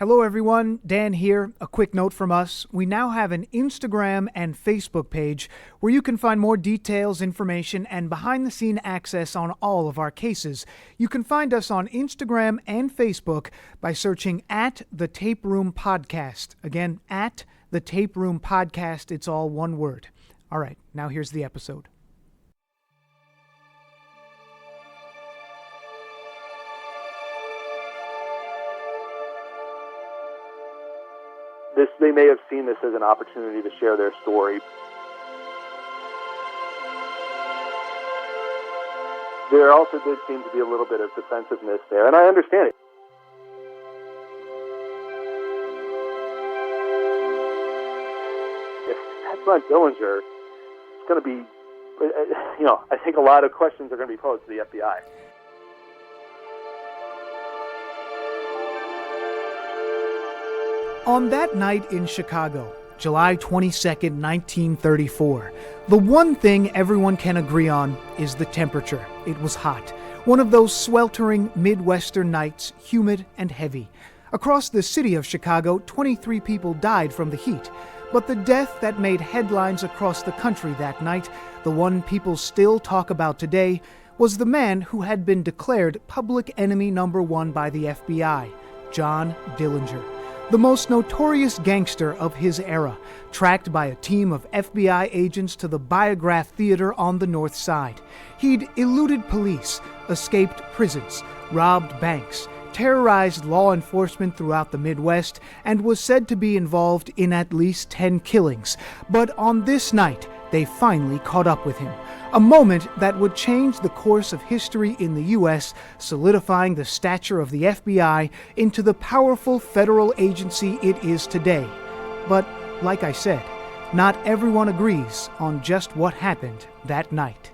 Hello everyone, Dan here. A quick note from us. We now have an Instagram and Facebook page where you can find more details, information, and behind-the-scene access on all of our cases. You can find us on Instagram and Facebook by searching at The Tape Room Podcast. Again, at The Tape Room Podcast. It's all one word. All right, now here's the episode. They may have seen this as an opportunity to share their story. There also did seem to be a little bit of defensiveness there, and I understand it. If that's not Dillinger, it's going to be, I think a lot of questions are going to be posed to the FBI. On that night in Chicago, July 22nd, 1934, the one thing everyone can agree on is the temperature. It was hot. One of those sweltering Midwestern nights, humid and heavy. Across the city of Chicago, 23 people died from the heat. But the death that made headlines across the country that night, the one people still talk about today, was the man who had been declared public enemy number one by the FBI, John Dillinger. The most notorious gangster of his era, tracked by a team of FBI agents to the Biograph Theater on the North Side. He'd eluded police, escaped prisons, robbed banks, terrorized law enforcement throughout the Midwest, and was said to be involved in at least 10 killings. But on this night, they finally caught up with him. A moment that would change the course of history in the U.S., solidifying the stature of the FBI into the powerful federal agency it is today. But, like I said, not everyone agrees on just what happened that night.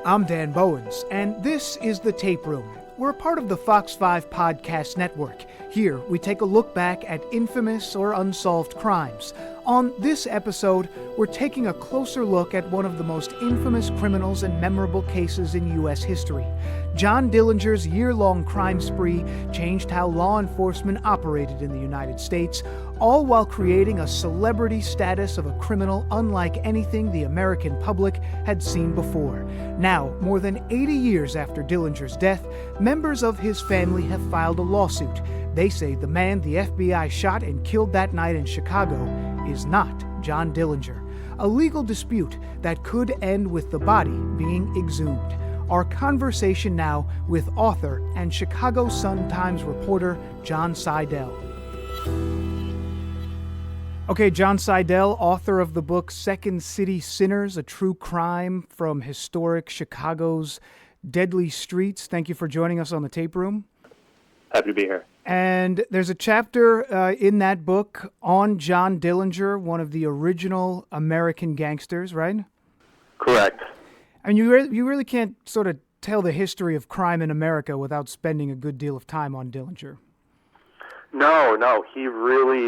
I'm Dan Bowens, and this is The Tape Room. We're a part of the Fox 5 podcast network. Here, we take a look back at infamous or unsolved crimes. On this episode, we're taking a closer look at one of the most infamous criminals and memorable cases in U.S. history. John Dillinger's year-long crime spree changed how law enforcement operated in the United States, all while creating a celebrity status of a criminal unlike anything the American public had seen before. Now, more than 80 years after Dillinger's death, members of his family have filed a lawsuit. They say the man the FBI shot and killed that night in Chicago is not John Dillinger. A legal dispute that could end with the body being exhumed. Our conversation now with author and ChicagoSun-Times reporter Jon Seidel. Okay, Jon Seidel, author of the book Second City Sinners, a true crime from historic Chicago's deadly streets. Thank you for joining us on the Tape Room. Happy to be here. And there's a chapter in that book on John Dillinger, one of the original American gangsters, right? Correct. And you really can't sort of tell the history of crime in America without spending a good deal of time on Dillinger. No, he really,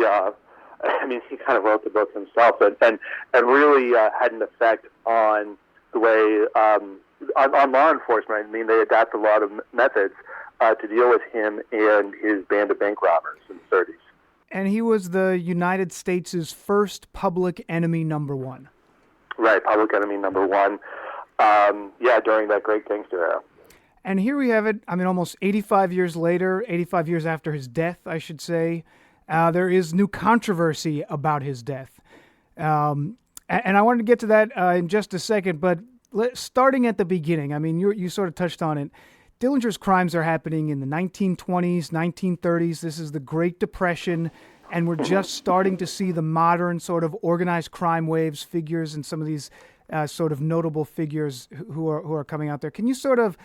he kind of wrote the book himself, and really had an effect on the way, on law enforcement. I mean, they adapted a lot of methods to deal with him and his band of bank robbers in the 30s. And he was the United States' first public enemy number one. Right, public enemy number one. During that great gangster era. And here we have it, almost 85 years later, 85 years after his death, I should say, there is new controversy about his death. And I wanted to get to that in just a second, but starting at the beginning, you sort of touched on it. Dillinger's crimes are happening in the 1920s, 1930s. This is the Great Depression, and we're just starting to see the modern sort of organized crime waves, figures, and some of these sort of notable figures who are coming out there. Can you sort of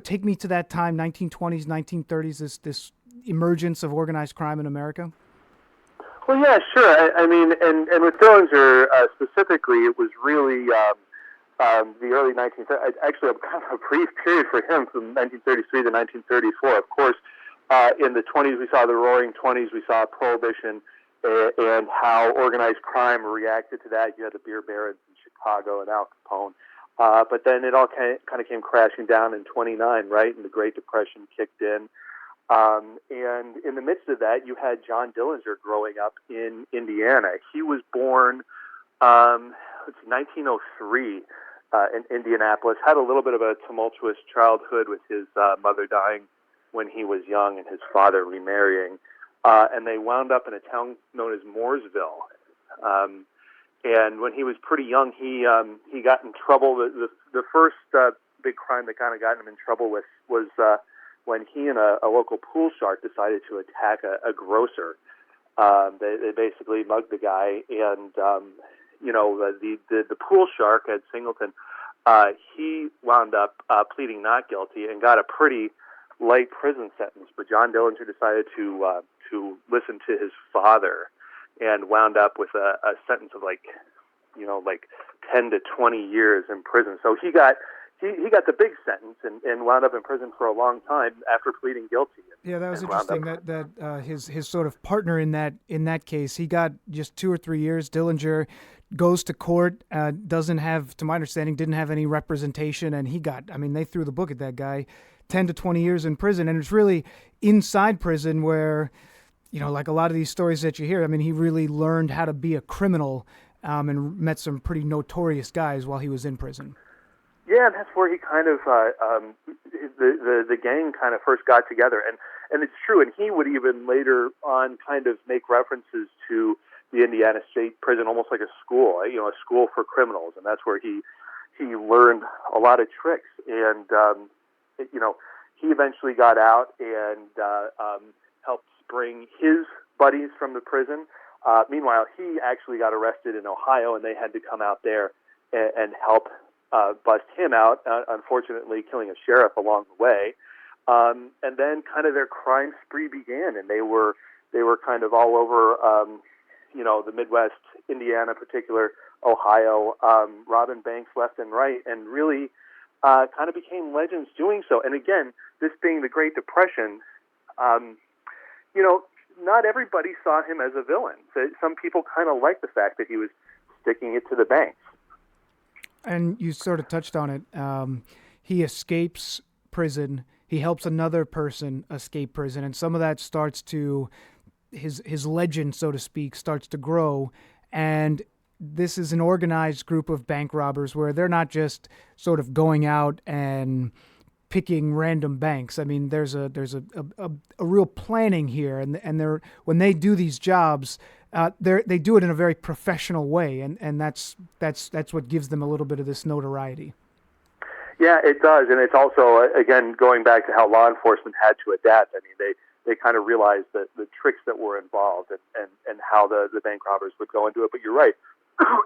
take me to that time, 1920s, 1930s, this emergence of organized crime in America? Well, yeah, sure. And with Dillinger specifically, it was really the early 1930s, actually kind of a brief period for him from 1933 to 1934. Of course, in the 20s, we saw the Roaring 20s, we saw Prohibition and how organized crime reacted to that. You had the beer barons in Chicago and Al Capone. But then it all kind of came crashing down in 29, right? And the Great Depression kicked in. And in the midst of that, you had John Dillinger growing up in Indiana. He was born, 1903 in Indianapolis, had a little bit of a tumultuous childhood with his mother dying when he was young and his father remarrying. And they wound up in a town known as Mooresville. And when he was pretty young, he got in trouble. The first big crime that kind of got him in trouble was when he and a local pool shark decided to attack a grocer. They basically mugged the guy, and the pool shark, Ed Singleton, he wound up pleading not guilty and got a pretty light prison sentence. But John Dillinger decided to listen to his father and wound up with a sentence of like 10 to 20 years in prison. So he got the big sentence and wound up in prison for a long time after pleading guilty. Yeah, that was interesting. That his sort of partner in that case, he got just 2 or 3 years. Dillinger goes to court, doesn't have, to my understanding, didn't have any representation, and he got, they threw the book at that guy, 10 to 20 years in prison. And it's really inside prison where, like a lot of these stories that you hear, he really learned how to be a criminal and met some pretty notorious guys while he was in prison. Yeah, and that's where he kind of the gang kind of first got together, and it's true. And he would even later on kind of make references to the Indiana State Prison, almost like a school, a school for criminals, and that's where he learned a lot of tricks. And he eventually got out and helped bring his buddies from the prison. Meanwhile, he actually got arrested in Ohio, and they had to come out there and help bust him out, unfortunately killing a sheriff along the way. And then kind of their crime spree began, and they were kind of all over, the Midwest, Indiana, particular, Ohio, robbing banks left and right, and really kind of became legends doing so. And again, this being the Great Depression, not everybody saw him as a villain. Some people kind of liked the fact that he was sticking it to the banks. And you sort of touched on it. He escapes prison. He helps another person escape prison, and some of that starts to his legend, so to speak, starts to grow. And this is an organized group of bank robbers where they're not just sort of going out and picking random banks. There's a real planning here, and they're, when they do these jobs, they do it in a very professional way, and that's what gives them a little bit of this notoriety. Yeah, it does, and it's also, again, going back to how law enforcement had to adapt. They kind of realized that the tricks that were involved and how the bank robbers would go into it. But you're right.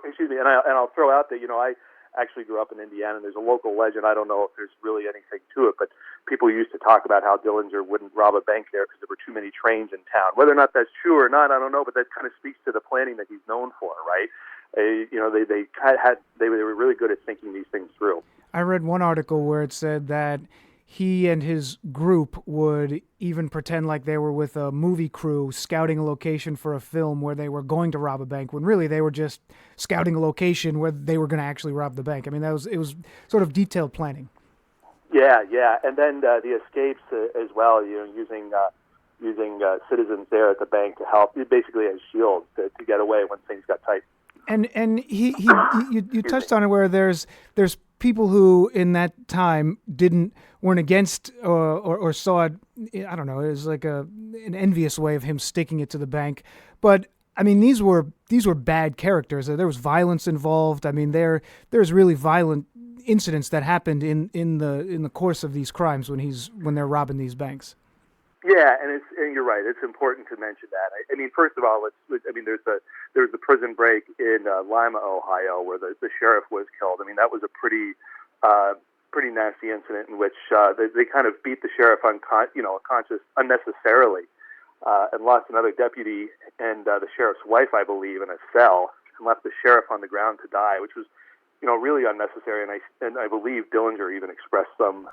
Excuse me, and I'll throw out that I actually grew up in Indiana, and there's a local legend. I don't know if there's really anything to it, but people used to talk about how Dillinger wouldn't rob a bank there because there were too many trains in town. Whether or not that's true or not, I don't know, but that kind of speaks to the planning that he's known for, right? They were really good at thinking these things through. I read one article where it said that he and his group would even pretend like they were with a movie crew scouting a location for a film where they were going to rob a bank, when really they were just scouting a location where they were going to actually rob the bank. It was sort of detailed planning. Yeah, and then the escapes as well. Using citizens there at the bank to help, basically as shields to get away when things got tight. And you touched on it where there's people who in that time weren't against or saw it. I don't know. It was like an envious way of him sticking it to the bank. But these were bad characters. There was violence involved. There's really violent incidents that happened in the course of these crimes when they're robbing these banks. Yeah, and you're right. It's important to mention that. First of all, there was the prison break in Lima, Ohio, where the sheriff was killed. That was a pretty nasty incident in which they kind of beat the sheriff unconscious unnecessarily, and lost another deputy and the sheriff's wife, I believe, in a cell, and left the sheriff on the ground to die, which was really unnecessary. And I believe Dillinger even expressed some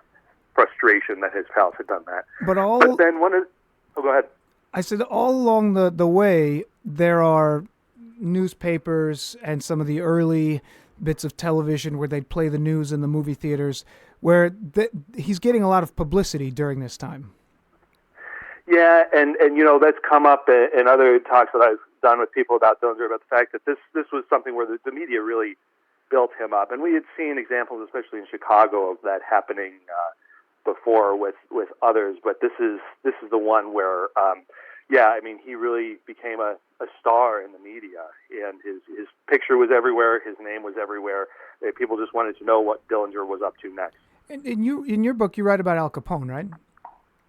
frustration that his pals had done that. But then go ahead. I said all along the way, there are newspapers and some of the early bits of television where they'd play the news in the movie theaters, where he's getting a lot of publicity during this time. Yeah, and that's come up in other talks that I've done with people about Dillinger, about the fact that this was something where the media really built him up, and we had seen examples, especially in Chicago, of that happening before with others. But this is the one where, he really became a star in the media, and his picture was everywhere, his name was everywhere. People just wanted to know what Dillinger was up to next. And in your book, you write about Al Capone, right?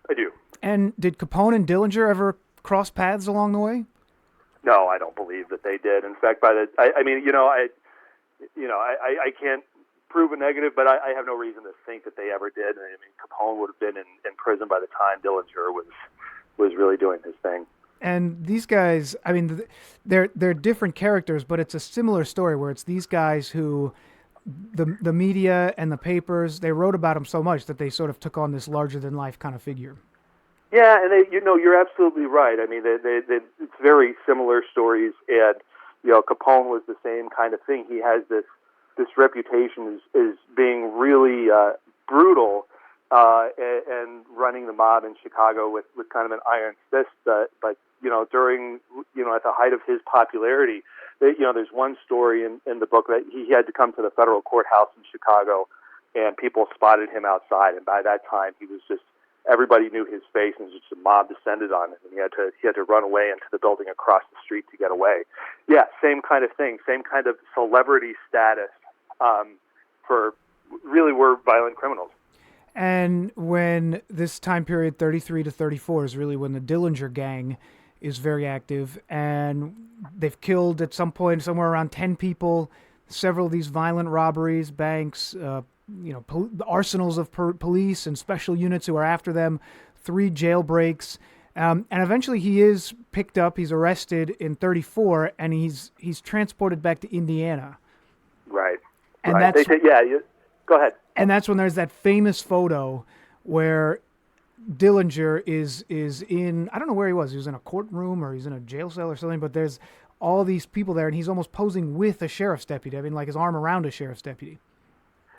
I do. And did Capone and Dillinger ever cross paths along the way? No, I don't believe that they did. In fact, I can't prove a negative, but I have no reason to think that they ever did. I mean, Capone would have been in prison by the time Dillinger was really doing his thing. And these guys, I mean, they're different characters, but it's a similar story where it's these guys who the media and the papers, they wrote about them so much that they sort of took on this larger-than-life kind of figure. Yeah, and you're absolutely right. I mean, it's very similar stories, and Capone was the same kind of thing. He has this reputation as being really brutal and running the mob in Chicago with kind of an iron fist. But during at the height of his popularity, there's one story in the book that he had to come to the federal courthouse in Chicago, and people spotted him outside, and by that time he was just. Everybody knew his face, and just a mob descended on him, and he had to run away into the building across the street to get away. Yeah, same kind of thing, same kind of celebrity status for really were violent criminals. And when this time period, 33 to 34, is really when the Dillinger gang is very active, and they've killed at some point somewhere around 10 people, several of these violent robberies, banks, arsenals of police and special units who are after them, 3 jailbreaks, and eventually he is picked up. He's arrested in 34, and he's transported back to Indiana. Right. And right. that's go ahead. And that's when there's that famous photo where Dillinger is in, I don't know where he was. He was in a courtroom or he's in a jail cell or something, but there's all these people there, and he's almost posing with a sheriff's deputy. I mean, like his arm around a sheriff's deputy.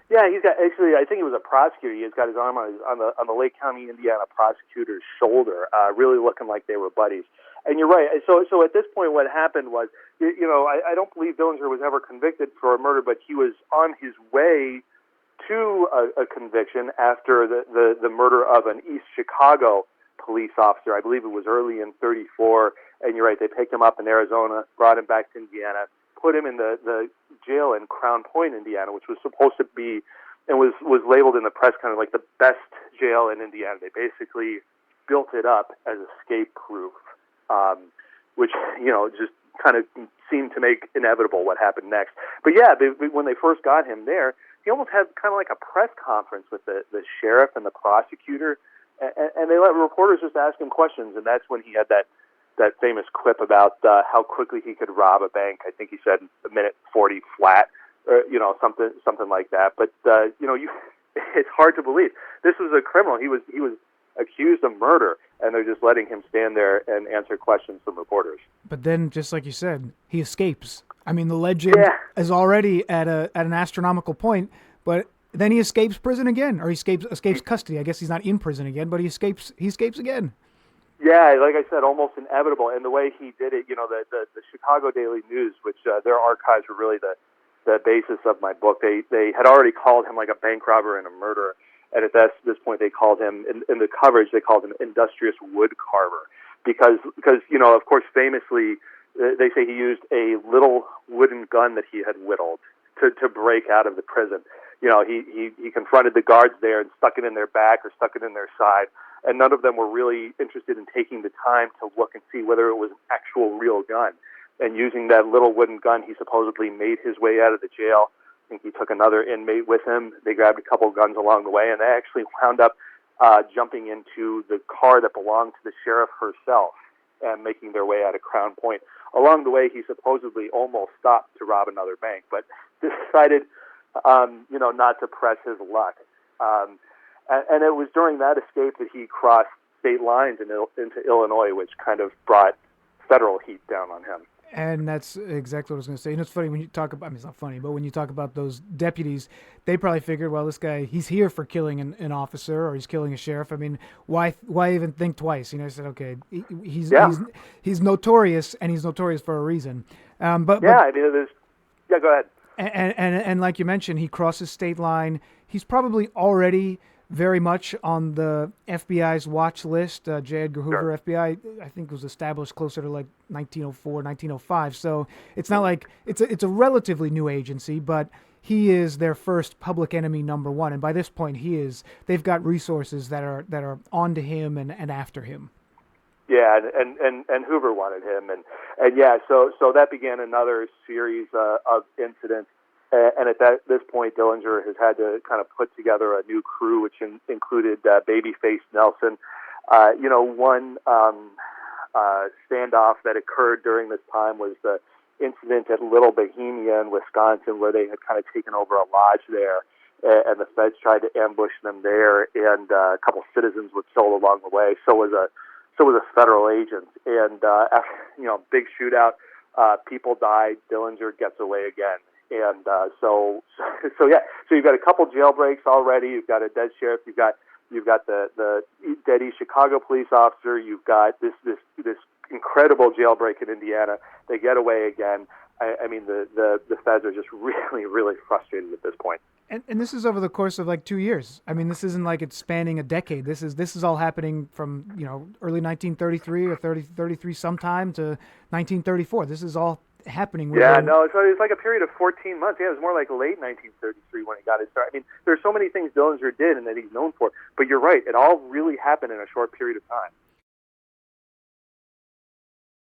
Yeah, he's got I think he was a prosecutor. He's got his arm on the Lake County, Indiana prosecutor's shoulder, really looking like they were buddies. And you're right. So at this point, what happened was, I don't believe Dillinger was ever convicted for a murder, but he was on his way to a conviction after the murder of an East Chicago police officer. I believe it was early in 34. And you're right. They picked him up in Arizona, brought him back to Indiana, put him in the jail in Crown Point, Indiana, which was supposed to be and was labeled in the press kind of like the best jail in Indiana. They basically built it up as escape-proof, which, just kind of seemed to make inevitable what happened next. But yeah, when they first got him there, he almost had kind of like a press conference with the sheriff and the prosecutor, and they let reporters just ask him questions, and that's when he had that famous quip about how quickly he could rob a bank. I think he said a minute 40 flat, or something like that. But it's hard to believe this was a criminal. He was accused of murder, and they're just letting him stand there and answer questions from reporters. But then, just like you said, he escapes. I mean, the legend is already at an astronomical point, but then he escapes prison again, or he escapes custody. I guess he's not in prison again, but he escapes again. Yeah, like I said, almost inevitable. And the way he did it, the Chicago Daily News, which their archives were really the basis of my book. They had already called him like a bank robber and a murderer. And at this point, they called him, in the coverage, they called him industrious wood carver. Because of course, famously, they say he used a little wooden gun that he had whittled to break out of the prison. He confronted the guards there and stuck it in their back or stuck it in their side. And none of them were really interested in taking the time to look and see whether it was an actual real gun. And using that little wooden gun, he supposedly made his way out of the jail. I think he took another inmate with him. They grabbed a couple of guns along the way, and they actually wound up jumping into the car that belonged to the sheriff herself and making their way out of Crown Point. Along the way, he supposedly almost stopped to rob another bank, but decided not to press his luck. And it was during that escape that he crossed state lines into Illinois, which kind of brought federal heat down on him. And that's exactly what I was going to say. It's funny when you talk about, I mean, it's not funny, but when you talk about those deputies, they probably figured, well, this guy, he's here for killing an officer or he's killing a sheriff. I mean, why even think twice? I said, okay, he's notorious, and he's notorious for a reason. I mean, go ahead. And like you mentioned, he crosses state line. He's probably already very much on the FBI's watch list. J. Edgar Hoover, sure. FBI, I think was established closer to like 1904, 1905. So it's not like it's a relatively new agency, but he is their first public enemy number one. And by this point, they've got resources that are onto him and after him. Yeah, and Hoover wanted him, and so that began another series of incidents. And at this point, Dillinger has had to kind of put together a new crew, which included Babyface Nelson. One standoff that occurred during this time was the incident at Little Bohemia in Wisconsin, where they had kind of taken over a lodge there, and the feds tried to ambush them there, and a couple citizens were killed along the way. So was a federal agent, and after, big shootout, people died. Dillinger gets away again. And so you've got a couple jailbreaks already. You've got a dead sheriff. You've got the dead East Chicago police officer. You've got this incredible jailbreak in Indiana. They get away again. I mean, the feds are just really, really frustrated at this point. And this is over the course of like 2 years. I mean, this isn't like it's spanning a decade. This is all happening from early 1933 or 33 sometime to 1934. This is all happening. It's like a period of 14 months. Yeah, it was more like late 1933 when he got his start. I mean, there's so many things Dillinger did and that he's known for, but you're right, it all really happened in a short period of time.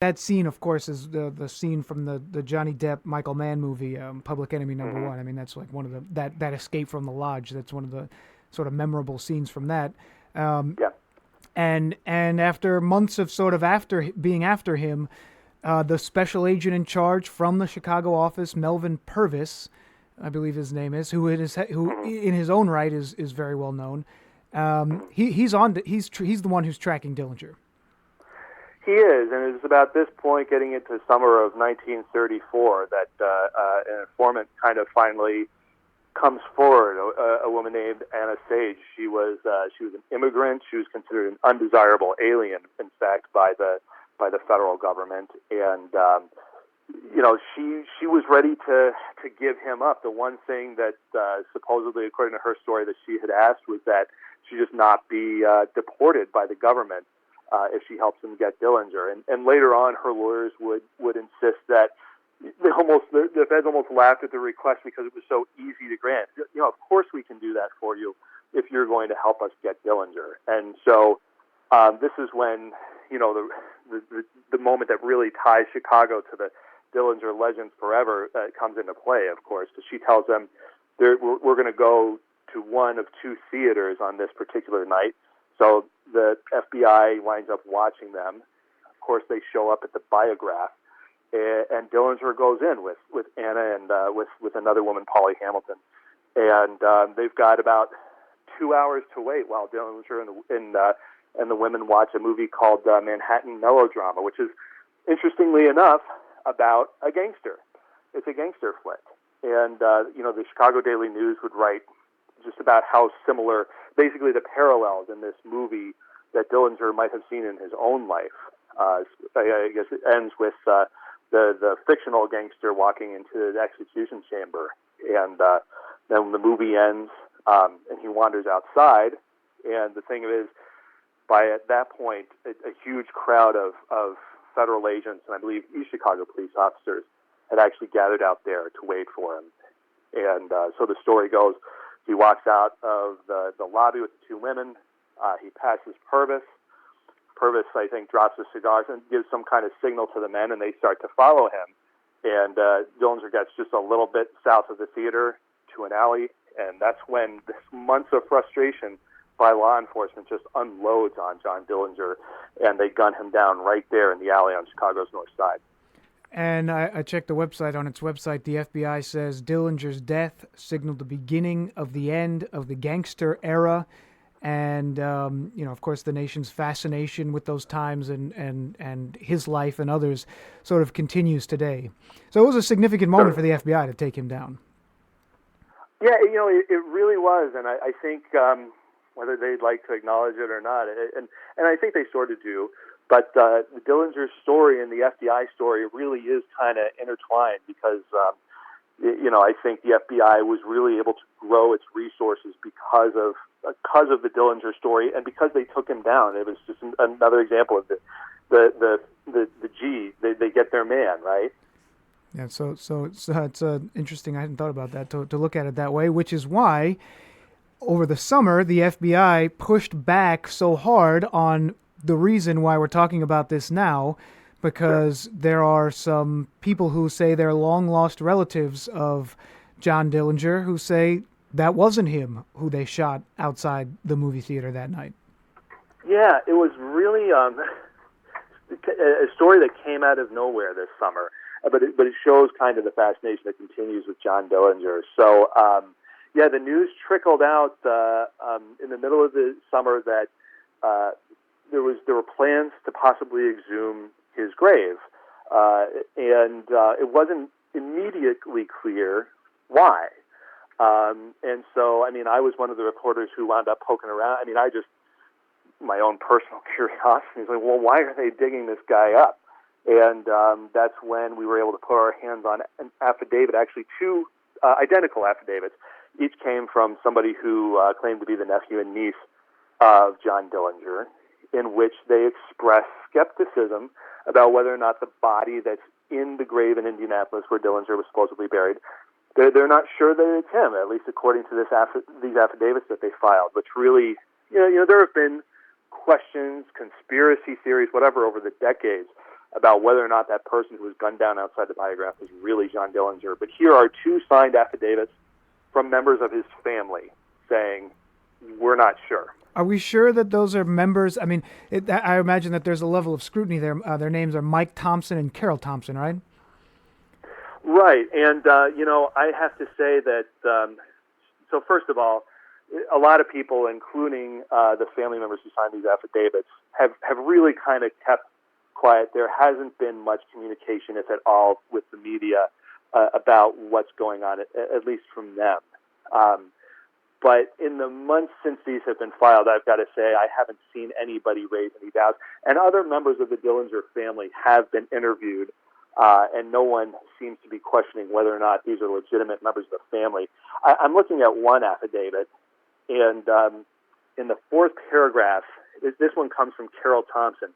That scene, of course, is the scene from the Johnny Depp Michael Mann movie, Public Enemy Number One. I mean, that's like one of that escape from the lodge. That's one of the sort of memorable scenes from that. And after months of sort of being after him, the special agent in charge from the Chicago office, Melvin Purvis, I believe his name is, who in his own right is very well known. He's the one who's tracking Dillinger. He is, and it's about this point, getting into summer of 1934, that an informant kind of finally comes forward. A woman named Anna Sage. She was an immigrant. She was considered an undesirable alien, in fact, by the federal government, and she was ready to give him up. The one thing that supposedly, according to her story, that she had asked was that she just not be deported by the government if she helps him get Dillinger. And later on, her lawyers would insist that the feds almost laughed at the request because it was so easy to grant. Of course we can do that for you if you're going to help us get Dillinger. And so this is when the moment that really ties Chicago to the Dillinger legends forever comes into play, of course, because she tells them we're going to go to one of two theaters on this particular night. So the FBI winds up watching them. Of course, they show up at the Biograph, and Dillinger goes in with Anna and with another woman, Polly Hamilton, and they've got about 2 hours to wait while Dillinger and the women watch a movie called Manhattan Melodrama, which is, interestingly enough, about a gangster. It's a gangster flick. And, the Chicago Daily News would write just about how similar, basically the parallels in this movie that Dillinger might have seen in his own life. I guess it ends with the fictional gangster walking into the execution chamber. And then the movie ends, and he wanders outside. And the thing is, at that point, a huge crowd of federal agents, and I believe East Chicago police officers, had actually gathered out there to wait for him. And so the story goes, he walks out of the lobby with the two women. He passes Purvis. Purvis, I think, drops his cigars and gives some kind of signal to the men, and they start to follow him. And Dillinger gets just a little bit south of the theater to an alley, and that's when this months of frustration by law enforcement just unloads on John Dillinger, and they gun him down right there in the alley on Chicago's north side. And I checked the website. On its website, the FBI says Dillinger's death signaled the beginning of the end of the gangster era. And, of course, the nation's fascination with those times and his life and others sort of continues today. So it was a significant moment for the FBI to take him down. Yeah, it really was. And I think whether they'd like to acknowledge it or not, and I think they sort of do, but the Dillinger story and the FBI story really is kind of intertwined because, I think the FBI was really able to grow its resources because of the Dillinger story and because they took him down. It was just another example of the G. They get their man, right? Yeah, so it's interesting. I hadn't thought about that, to look at it that way, which is why over the summer the FBI pushed back so hard on the reason why we're talking about this now, because there are some people who say they're long-lost relatives of John Dillinger who say that wasn't him who they shot outside the movie theater that night. Yeah, it was really a story that came out of nowhere this summer, but it shows kind of the fascination that continues with John Dillinger. So, the news trickled out in the middle of the summer that there were plans to possibly exhume his grave, and it wasn't immediately clear why. And so, I was one of the reporters who wound up poking around. My own personal curiosity is like, well, why are they digging this guy up? And that's when we were able to put our hands on an affidavit, actually two identical affidavits. Each came from somebody who claimed to be the nephew and niece of John Dillinger, in which they express skepticism about whether or not the body that's in the grave in Indianapolis where Dillinger was supposedly buried, they're not sure that it's him, at least according to these affidavits that they filed, which really, there have been questions, conspiracy theories, whatever, over the decades about whether or not that person who was gunned down outside the biograph was really John Dillinger. But here are two signed affidavits from members of his family saying, we're not sure. Are we sure that those are members? I imagine that there's a level of scrutiny there. Their names are Mike Thompson and Carol Thompson, right? Right. And, I have to say that, so first of all, a lot of people, including the family members who signed these affidavits, have really kind of kept quiet. There hasn't been much communication, if at all, with the media about what's going on, at least from them. But in the months since these have been filed, I've got to say I haven't seen anybody raise any doubts. And other members of the Dillinger family have been interviewed, and no one seems to be questioning whether or not these are legitimate members of the family. I'm looking at one affidavit, and in the fourth paragraph, this one comes from Carol Thompson.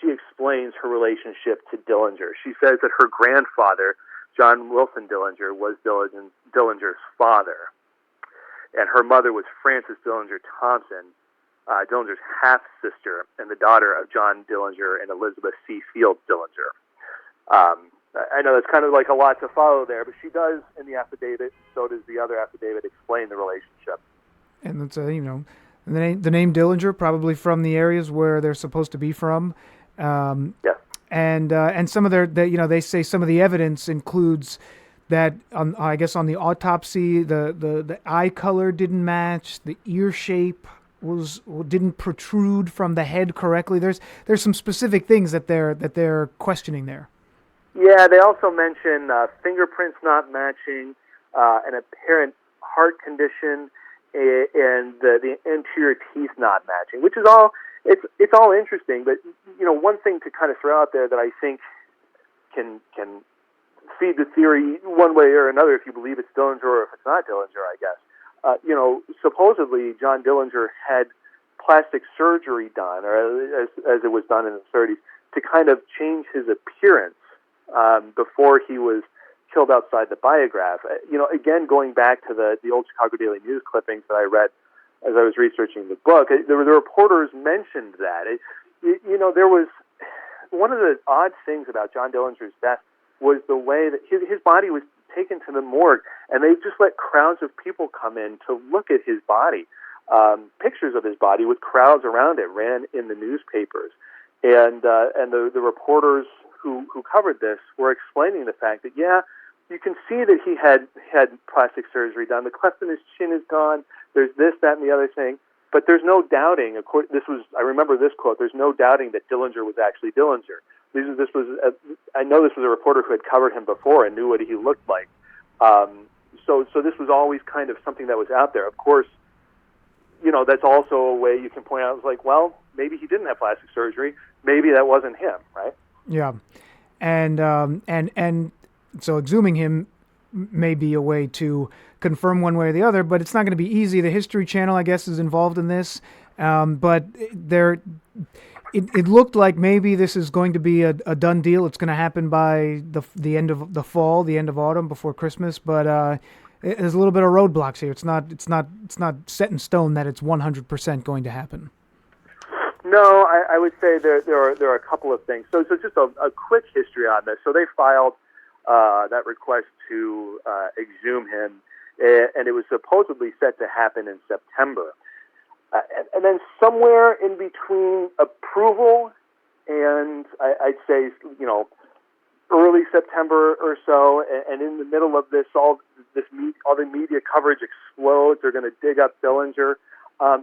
She explains her relationship to Dillinger. She says that her grandfather, John Wilson Dillinger, was Dillinger's father. And her mother was Frances Dillinger Thompson, Dillinger's half-sister and the daughter of John Dillinger and Elizabeth C. Field Dillinger. I know that's kind of like a lot to follow there, but she does in the affidavit, so does the other affidavit, explain the relationship. And it's, the name Dillinger, probably from the areas where they're supposed to be from. Yes. And some of they say some of the evidence includes that on the autopsy, the eye color didn't match, the ear shape didn't protrude from the head correctly. There's some specific things that they're questioning there. Yeah, they also mention fingerprints not matching, an apparent heart condition, and the anterior teeth not matching, which is all it's all interesting. But one thing to kind of throw out there that I think can feed the theory one way or another, if you believe it's Dillinger or if it's not Dillinger, I guess. Supposedly John Dillinger had plastic surgery done, or as it was done in the 30s, to kind of change his appearance before he was killed outside the biograph. Again, going back to the old Chicago Daily News clippings that I read as I was researching the book, the reporters mentioned that. There was one of the odd things about John Dillinger's death was the way that his body was taken to the morgue, and they just let crowds of people come in to look at his body. Pictures of his body with crowds around it ran in the newspapers, and the reporters who covered this were explaining the fact that, yeah, you can see that he had plastic surgery done. The cleft in his chin is gone. There's this, that, and the other thing. But there's no doubting. I remember this quote. There's no doubting that Dillinger was actually Dillinger. I know this was a reporter who had covered him before and knew what he looked like. So this was always kind of something that was out there. Of course, that's also a way you can point out. It's like, well, maybe he didn't have plastic surgery. Maybe that wasn't him, right? Yeah, and so exhuming him may be a way to confirm one way or the other, but it's not going to be easy. The History Channel, I guess, is involved in this, but it looked like maybe this is going to be a done deal. It's going to happen by the end of the fall, the end of autumn, before Christmas. But there's a little bit of roadblocks here. It's not set in stone that it's 100% going to happen. No, I would say there are a couple of things. So just a quick history on this. So they filed that request to exhume him, and it was supposedly set to happen in September. And then somewhere in between approval and I'd say, early September or so, and in the middle of this, all the media coverage explodes. They're going to dig up Dillinger.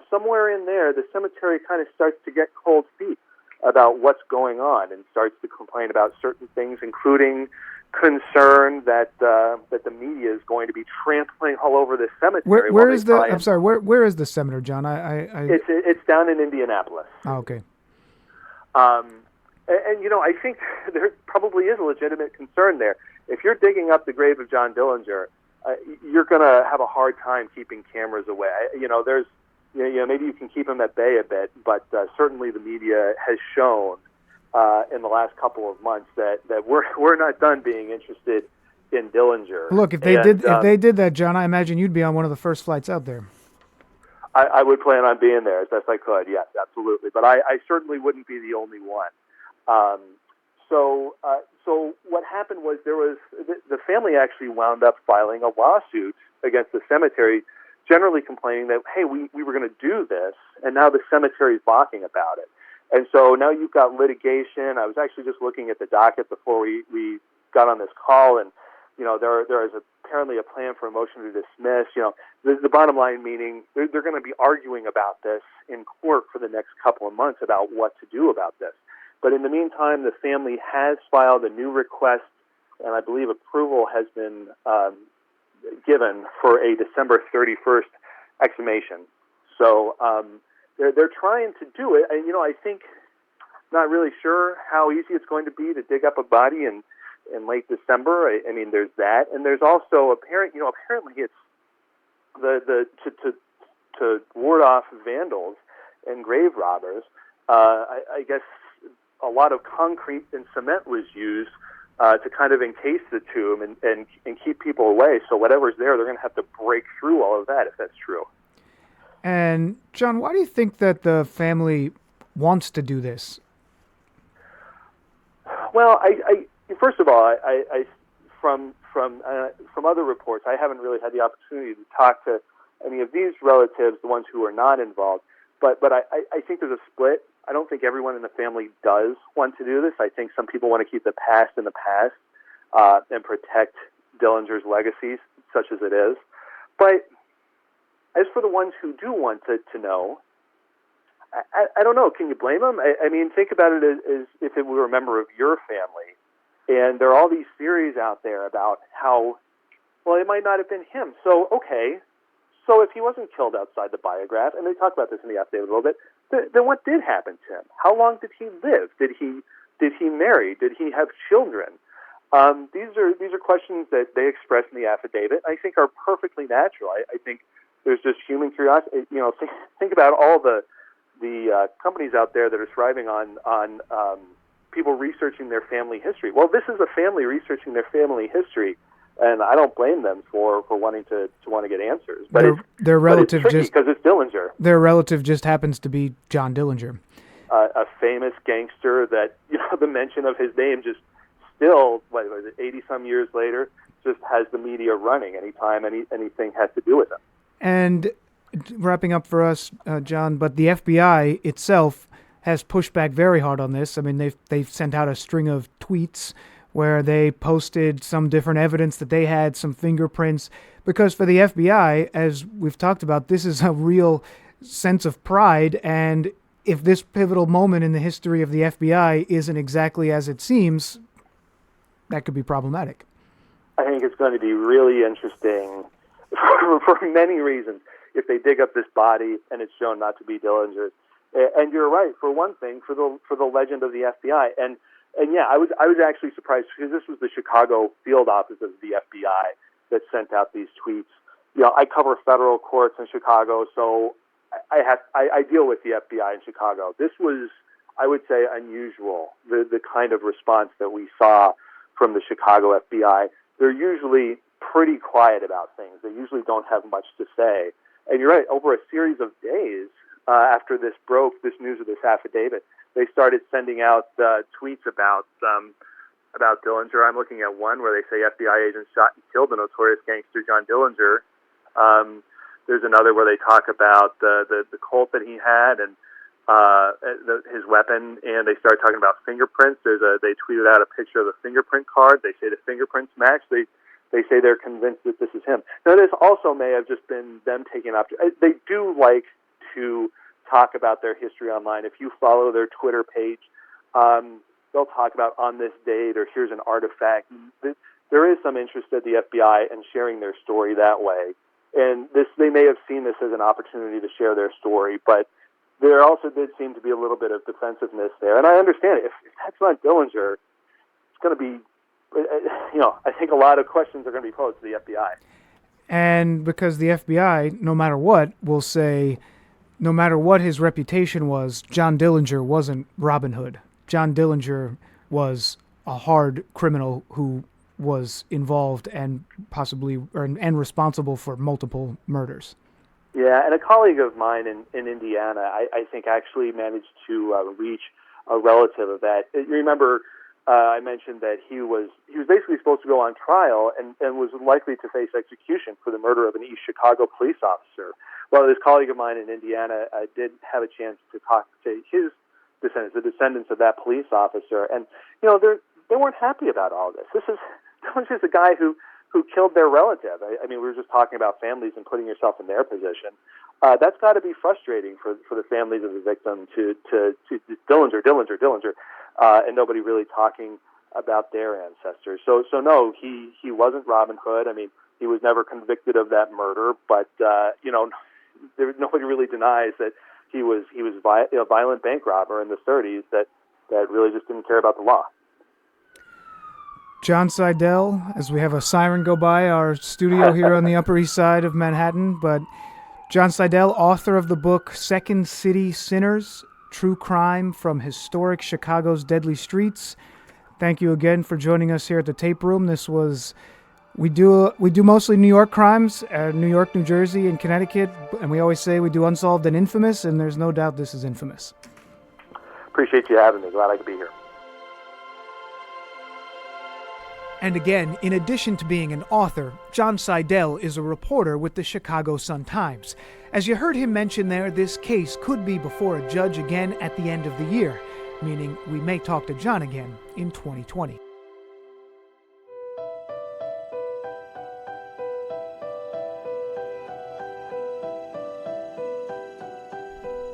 Somewhere in there, the cemetery kind of starts to get cold feet about what's going on and starts to complain about certain things, including concern that the media is going to be trampling all over the cemetery. Where is the? I'm sorry. Where is the cemetery, John? It's down in Indianapolis. Oh, okay. And I think there probably is a legitimate concern there. If you're digging up the grave of John Dillinger, you're going to have a hard time keeping cameras away. There's maybe you can keep them at bay a bit, but certainly the media has shown in the last couple of months that we're not done being interested in Dillinger. Look, if they did that, John, I imagine you'd be on one of the first flights out there. I would plan on being there as best I could. Yes, absolutely. But I certainly wouldn't be the only one. So what happened was the family actually wound up filing a lawsuit against the cemetery, generally complaining that, hey, we were going to do this, and now the cemetery's balking about it. And so now you've got litigation. I was actually just looking at the docket before we got on this call, and there is apparently a plan for a motion to dismiss. The bottom line meaning they're going to be arguing about this in court for the next couple of months about what to do about this. But in the meantime, the family has filed a new request, and I believe approval has been given for a December 31st exhumation. So they're trying to do it. And, I think, not really sure how easy it's going to be to dig up a body in late December. I mean, there's that, and there's also apparently it's to ward off vandals and grave robbers. I guess a lot of concrete and cement was used to kind of encase the tomb and keep people away. So whatever's there, they're going to have to break through all of that if that's true. And John, why do you think that the family wants to do this? Well, I first of all, I from other reports, I haven't really had the opportunity to talk to any of these relatives, the ones who are not involved. But I think there's a split. I don't think everyone in the family does want to do this. I think some people want to keep the past in the past and protect Dillinger's legacy, such as it is. But as for the ones who do want to know, I don't know. Can you blame them? I mean, think about it as if it were a member of your family. And there are all these theories out there about how, well, it might not have been him. So, okay. So if he wasn't killed outside the biograph, and they talk about this in the affidavit a little bit, then what did happen to him? How long did he live? Did he marry? Did he have children? These are questions that they express in the affidavit. I think are perfectly natural. I think there's just human curiosity. Think about all the companies out there that are thriving on people researching their family history. Well, this is a family researching their family history, and I don't blame them for wanting to get answers. But their relative but it's tricky because it's Dillinger. Their relative just happens to be John Dillinger, a famous gangster that the mention of his name just still 80 some years later just has the media running anytime anything has to do with him. And wrapping up for us, John, but the FBI itself has pushed back very hard on this. I mean, they've sent out a string of tweets where they posted some different evidence that they had some fingerprints, because for the FBI, as we've talked about, this is a real sense of pride, and if this pivotal moment in the history of the FBI isn't exactly as it seems, that could be problematic. I think it's going to be really interesting for many reasons if they dig up this body and it's shown not to be Dillinger's. And you're right, for one thing, for the legend of the FBI. And yeah, I was actually surprised, because this was the Chicago field office of the FBI that sent out these tweets. You know, I cover federal courts in Chicago, so I deal with the FBI in Chicago. This was, I would say, unusual, the kind of response that we saw from the Chicago FBI. They're usually pretty quiet about things. They usually don't have much to say. And you're right, over a series of days after this broke, this news of this affidavit, they started sending out tweets about Dillinger. I'm looking at one where they say FBI agents shot and killed the notorious gangster John Dillinger. There's another where they talk about the Colt that he had and his weapon, and they start talking about fingerprints. They tweeted out a picture of the fingerprint card. They say the fingerprints match. They say they're convinced that this is him. Now, this also may have just been them taking up. They do like to talk about their history online. If you follow their Twitter page, they'll talk about on this date, or here's an artifact. There is some interest at the FBI in sharing their story that way. And they may have seen this as an opportunity to share their story, but there also did seem to be a little bit of defensiveness there. And I understand it. If that's not Dillinger, it's going to be, I think a lot of questions are going to be posed to the FBI. And because the FBI, no matter what, will say, no matter what his reputation was, John Dillinger wasn't Robin Hood. John Dillinger was a hard criminal who was involved and possibly and responsible for multiple murders. Yeah, and a colleague of mine in Indiana, I think, actually managed to reach a relative of that. You remember I mentioned that he was basically supposed to go on trial and was likely to face execution for the murder of an East Chicago police officer. Well, this colleague of mine in Indiana did have a chance to talk to his descendants, the descendants of that police officer, and they weren't happy about all this. This was just a guy who killed their relative. I mean, we were just talking about families and putting yourself in their position. That's got to be frustrating for the families of the victim to Dillinger, and nobody really talking about their ancestors. So no, he wasn't Robin Hood. I mean, he was never convicted of that murder, but nobody really denies that he was a violent bank robber in the 30s that really just didn't care about the law. Jon Seidel, as we have a siren go by our studio here on the Upper East Side of Manhattan, but Jon Seidel, author of the book Second City Sinners, True Crime from Historic Chicago's Deadly Streets. Thank you again for joining us here at the Tape Room. We do mostly New York crimes, New York, New Jersey, and Connecticut, and we always say we do unsolved and infamous, and there's no doubt this is infamous. Appreciate you having me. Glad I could be here. And again, in addition to being an author, Jon Seidel is a reporter with the Chicago Sun-Times. As you heard him mention there, this case could be before a judge again at the end of the year, meaning we may talk to Jon again in 2020.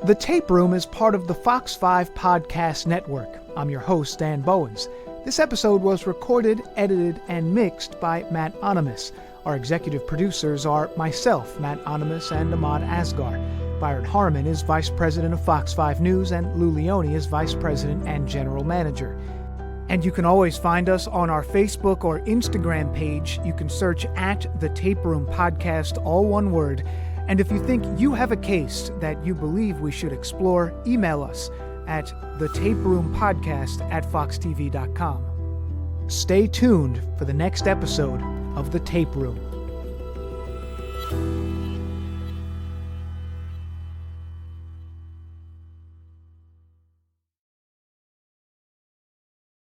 The Tape Room is part of the Fox 5 Podcast Network. I'm your host, Dan Bowens. This episode was recorded, edited, and mixed by Matt Onimus. Our executive producers are myself, Matt Onimus, and Ahmad Asghar. Byron Harmon is Vice President of Fox 5 News, and Lou Leone is Vice President and General Manager. And you can always find us on our Facebook or Instagram page. You can search at The Tape Room Podcast, all one word. And if you think you have a case that you believe we should explore, email us at thetaperoompodcast@foxtv.com. Stay tuned for the next episode of The Tape Room.